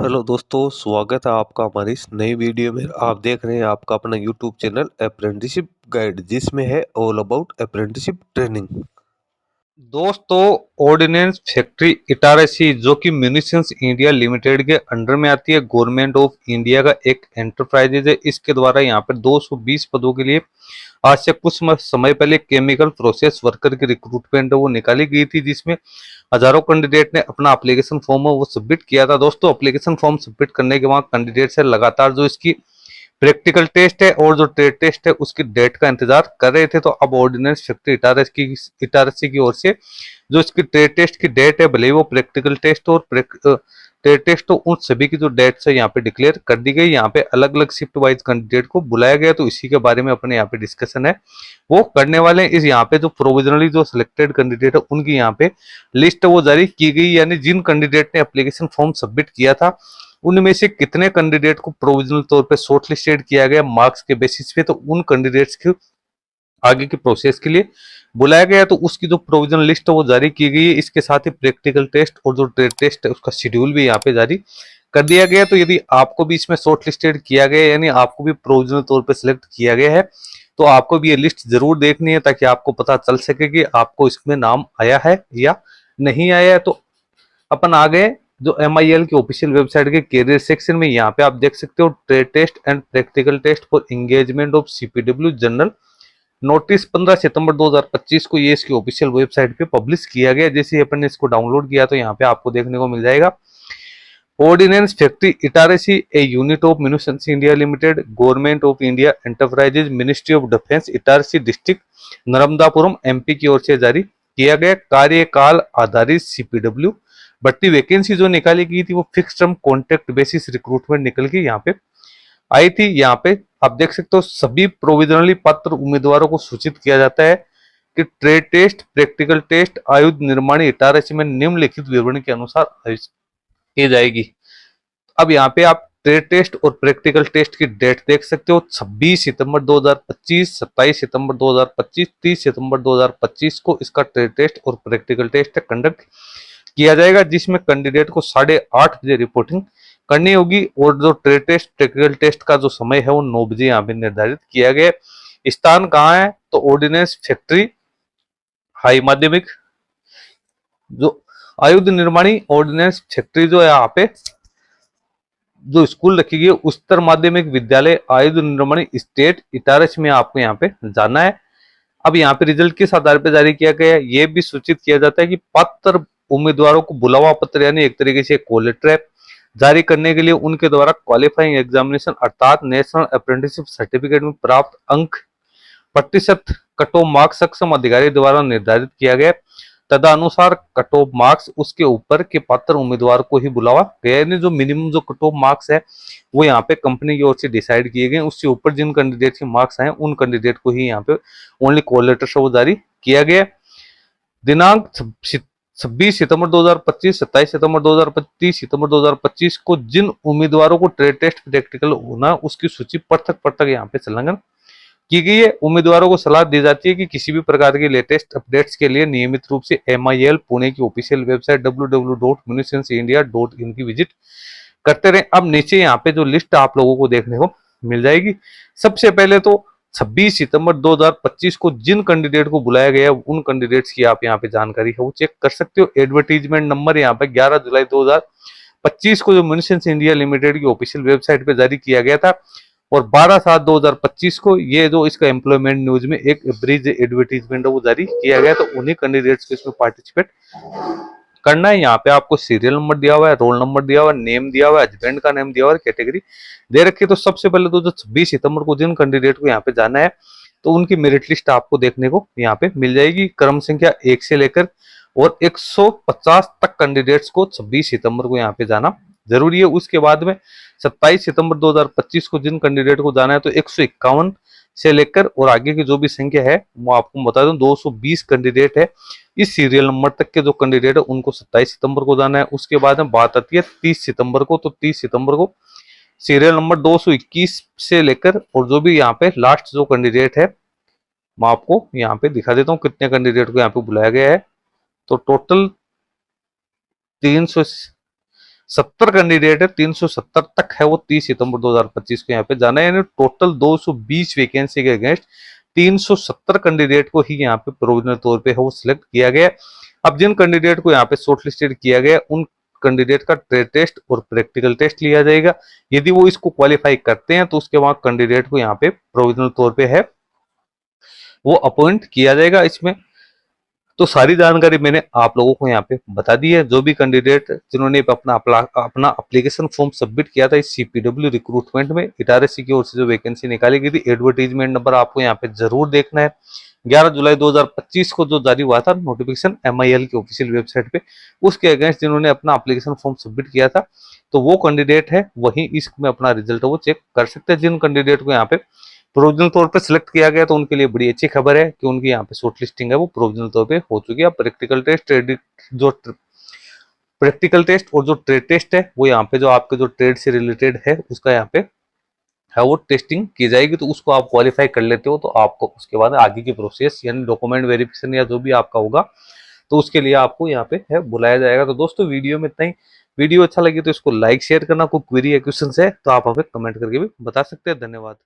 Hello दोस्तों, स्वागत है आपका हमारी इस नई वीडियो में। आप देख रहे हैं आपका अपना यूट्यूब चैनल अप्रेंटिसशिप गाइड, जिसमें है ऑल अबाउट अप्रेंटिसशिप ट्रेनिंग। दोस्तों, ऑर्डिनेंस फैक्ट्री इटारसी जो कि म्यूनिशंस इंडिया लिमिटेड के अंडर में आती है, गवर्नमेंट ऑफ इंडिया का एक एंटरप्राइजेज है। इसके द्वारा यहाँ पे 220 पदों के लिए आज से कुछ समय पहले केमिकल प्रोसेस वर्कर की रिक्रूटमेंट वो निकाली गई थी, जिसमें हजारों कैंडिडेट ने अपना एप्लीकेशन फॉर्म वो सबमिट किया था। दोस्तों, एप्लीकेशन फॉर्म सबमिट करने के बाद कैंडिडेट से लगातार जो इसकी प्रैक्टिकल टेस्ट है और जो ट्रेड टेस्ट है उसकी डेट का इंतजार कर रहे थे। तो अब ऑर्डिनेंस फैक्ट्री इटारसी की ओर से जो इसकी ट्रेड टेस्ट की डेट है, भले ही वो प्रैक्टिकल टेस्ट और ट्रेड टेस्ट, तो उन सभी की जो डेट्स है यहाँ पे डिक्लेयर कर दी गई। यहाँ पे अलग अलग शिफ्ट वाइज कैंडिडेट को बुलाया गया, तो इसी के बारे में अपने यहाँ पे डिस्कशन है वो करने वाले हैं। इस यहाँ पे जो प्रोविजनली जो सिलेक्टेड कैंडिडेट है उनकी यहाँ पे लिस्ट वो जारी की गई, यानी जिन कैंडिडेट ने एप्लीकेशन फॉर्म सबमिट किया था उनमें से कितने कैंडिडेट को प्रोविजनल तौर पे शॉर्टलिस्टेड किया गया मार्क्स के बेसिस पे, तो उन कैंडिडेट्स की आगे की प्रोसेस के लिए बुलाया गया। तो उसकी जो प्रोविजनल लिस्ट है वो जारी की गई है। इसके साथ ही प्रैक्टिकल टेस्ट और जो ट्रेड टेस्ट है उसका शेड्यूल भी यहाँ पे जारी कर दिया गया। तो यदि आपको भी इसमें शॉर्टलिस्टेड किया गया, यानी आपको भी प्रोविजनल तौर पे सिलेक्ट किया गया है, तो आपको भी ये लिस्ट जरूर देखनी है, ताकि आपको पता चल सके कि आपको इसमें नाम आया है या नहीं आया है। तो अपन आ गए जो MIL की ऑफिशियल वेबसाइट के कैरियर सेक्शन में। यहाँ पे आप देख सकते हो trade test and practical test for engagement of CPW general notice 15 सितंबर 2025 को ये इसकी ऑफिशियल वेबसाइट पे पब्लिश किया गया। जैसे ही अपन ने इसको डाउनलोड किया तो यहाँ पे आपको देखने को मिल जाएगा ordnance factory Itarsi a unit of munitions India limited, government of India enterprises, ministry of defence, Itarsi district, Narmadapuram, MP की ओर से जारी किया गया। कार्यकाल आधारित CPW भर्ती वैकेंसी जो निकाली गई थी वो fix term contract basis recruitment निकल के यहाँ पे आई थी। यहाँ पे आप देख सकते हो सभी प्रोविजनली पात्र उम्मीदवारों को सूचित किया जाता है कि ट्रेड टेस्ट, प्रैक्टिकल टेस्ट आयुध निर्माणी इटारसी में निम्नलिखित विवरण के अनुसार आयोजित की जाएगी। अब यहाँ पे आप ट्रेड टेस्ट और प्रैक्टिकल टेस्ट की डेट देख सकते हो, 26 सितंबर 2025, 27 सितंबर 2025, 30 सितंबर 2025 को इसका ट्रेड टेस्ट और प्रैक्टिकल टेस्ट कंडक्ट किया जाएगा, जिसमें कैंडिडेट को 8:30 बजे रिपोर्टिंग करनी होगी। और जो ट्रेड टेस्ट प्रैक्टिकल टेस्ट का जो समय है वो 9 बजे यहाँ पे निर्धारित किया गया। स्थान कहाँ है, तो ऑर्डिनेंस फैक्ट्री हाई माध्यमिक जो आयुध निर्माणी ऑर्डिनेंस फैक्ट्री जो है यहाँ पे जो स्कूल रखी गई है उच्चतर माध्यमिक विद्यालय आयुध निर्माणी स्टेट इटारसी में आपको यहाँ पे जाना है। अब यहाँ पे रिजल्ट किस आधार पर जारी किया गया है, ये भी सूचित किया जाता है कि पात्र उम्मीदवारों को बुलावा पत्र यानी एक तरीके से कॉल लेटर जारी करने के लिए उनके द्वारा क्वालिफाइंग एग्जामिनेशन अर्थात नेशनल अप्रेंटिसशिप सर्टिफिकेट में प्राप्त अंक प्रतिशत कट ऑफ मार्क्स सक्षम अधिकारी द्वारा निर्धारित किया गया। तदनुसार कट ऑफ मार्क्स उसके ऊपर के पात्र उम्मीदवार को ही बुलावा गया, यानी जो मिनिमम जो कट ऑफ मार्क्स है वो यहाँ पे कंपनी की ओर से डिसाइड किए गए। उससे ऊपर जिन कैंडिडेट के मार्क्स आए उन कैंडिडेट को ही यहाँ पे ओनली कॉल लेटर से वो जारी किया गया। दिनांक 26 सितंबर 2025, 27 सितंबर 2025, 30 सितंबर 2025 को जिन उम्मीदवारों को ट्रेड टेस्ट प्रैक्टिकल होना उसकी सूची पृथक पृथक यहाँ पे संलग्न की गई है। उम्मीदवारों को सलाह दी जाती है कि किसी भी प्रकार के लेटेस्ट अपडेट्स के लिए नियमित रूप से MIL पुणे की ऑफिशियल वेबसाइट www.munitionsindia.in की विजिट करते रहे। अब नीचे यहाँ पे जो लिस्ट आप लोगों को देखने को मिल जाएगी। सबसे पहले तो 26 सितंबर 2025 को जिन कैंडिडेट को बुलाया गया उन कैंडिडेट्स की आप यहाँ पे जानकारी है वो चेक कर सकते हो। एडवर्टीजमेंट नंबर यहाँ पे 11 जुलाई 2025 को जो म्यूनिशंस इंडिया लिमिटेड की ऑफिशियल वेबसाइट पे जारी किया गया था, और 12/7/2025 को ये जो इसका एम्प्लॉयमेंट न्यूज में एक ब्रीज एडवर्टीजमेंट वो जारी किया गया। तो उन्हीं कैंडिडेट्स को इसमें पार्टिसिपेट करना है। यहाँ पे आपको सीरियल नंबर दिया हुआ है, रोल नंबर दिया हुआ है, नेम दिया हुआ है, हस्बैंड का नेम दिया हुआ है, कैटेगरी दे रखी है। तो सबसे पहले तो जो 26 सितंबर को जिन कैंडिडेट को यहाँ पे जाना है तो उनकी मेरिट लिस्ट आपको देखने को यहाँ पे मिल जाएगी। क्रम संख्या 1 से लेकर और 150 तक कैंडिडेट्स को 26 सितंबर को यहाँ पे जाना जरूरी है। उसके बाद में 27 सितंबर 2025 को जिन कैंडिडेट को जाना है तो 151 से लेकर और आगे की जो भी संख्या है वो आपको बता दूं 220 कैंडिडेट है। इस सीरियल नंबर तक के जो कैंडिडेट है उनको 27 सितंबर को जाना है। उसके बाद में बात आती है 30 सितंबर को, तो 30 सितंबर को सीरियल नंबर 221 से लेकर और जो भी यहाँ पे लास्ट जो कैंडिडेट है मैं आपको यहाँ पे दिखा देता हूँ कितने कैंडिडेट को यहाँ पे बुलाया गया है। तो टोटल 300 70 कैंडिडेट है, 370 तक है वो 30 सितंबर 2025 को यहाँ पे जाना है। यानी टोटल 220 वैकेंसी के अगेंस्ट 370 कैंडिडेट को ही यहाँ पे प्रोविजनल तौर पे है वो सिलेक्ट किया गया। अब जिन कैंडिडेट को यहाँ पे शॉर्टलिस्टेड किया गया उन कैंडिडेट का ट्रेड टेस्ट और प्रैक्टिकल टेस्ट लिया जाएगा। यदि वो इसको क्वालिफाई करते हैं तो उसके बाद कैंडिडेट को यहाँ पे प्रोविजनल तौर पे है वो अपॉइंट किया जाएगा इसमें। तो सारी जानकारी मैंने आप लोगों को यहाँ पे बता दी है। जो भी कैंडिडेट जिन्होंने अपना एप्लीकेशन फॉर्म सबमिट किया था इस सीपीडब्ल्यू रिक्रूटमेंट में, इटारसी की ओर से जो वैकेंसी निकाली गई थी, एडवर्टीजमेंट नंबर आपको यहाँ पे जरूर देखना है। 11 जुलाई 2025 को जो जारी हुआ था नोटिफिकेशन MIL की ऑफिशियल वेबसाइट पे, उसके अगेंस्ट जिन्होंने अपना एप्लीकेशन फॉर्म सबमिट किया था तो वो कैंडिडेट है वही इसमें अपना रिजल्ट वो चेक कर सकते हैं। जिन कैंडिडेट को यहाँ पे प्रोविजनल तौर पे सिलेक्ट किया गया तो उनके लिए बड़ी अच्छी खबर है कि उनकी यहाँ पे शॉर्ट लिस्टिंग है वो प्रोविजनल तौर पे हो चुकी है। प्रैक्टिकल टेस्ट और जो ट्रेड टेस्ट है वो यहाँ पे जो आपके जो ट्रेड से रिलेटेड है उसका यहाँ पे है वो टेस्टिंग की जाएगी। तो उसको आप क्वालिफाई कर लेते हो तो आपको उसके बाद आगे की प्रोसेस यानी डॉक्यूमेंट वेरिफिकेशन या जो भी आपका होगा तो उसके लिए आपको यहाँ पे है बुलाया जाएगा। तो दोस्तों वीडियो में इतना ही। वीडियो अच्छा लगे तो इसको लाइक शेयर करना। कोई क्वेरी या क्वेश्चन है तो आप हमें कमेंट करके भी बता सकते हैं। धन्यवाद।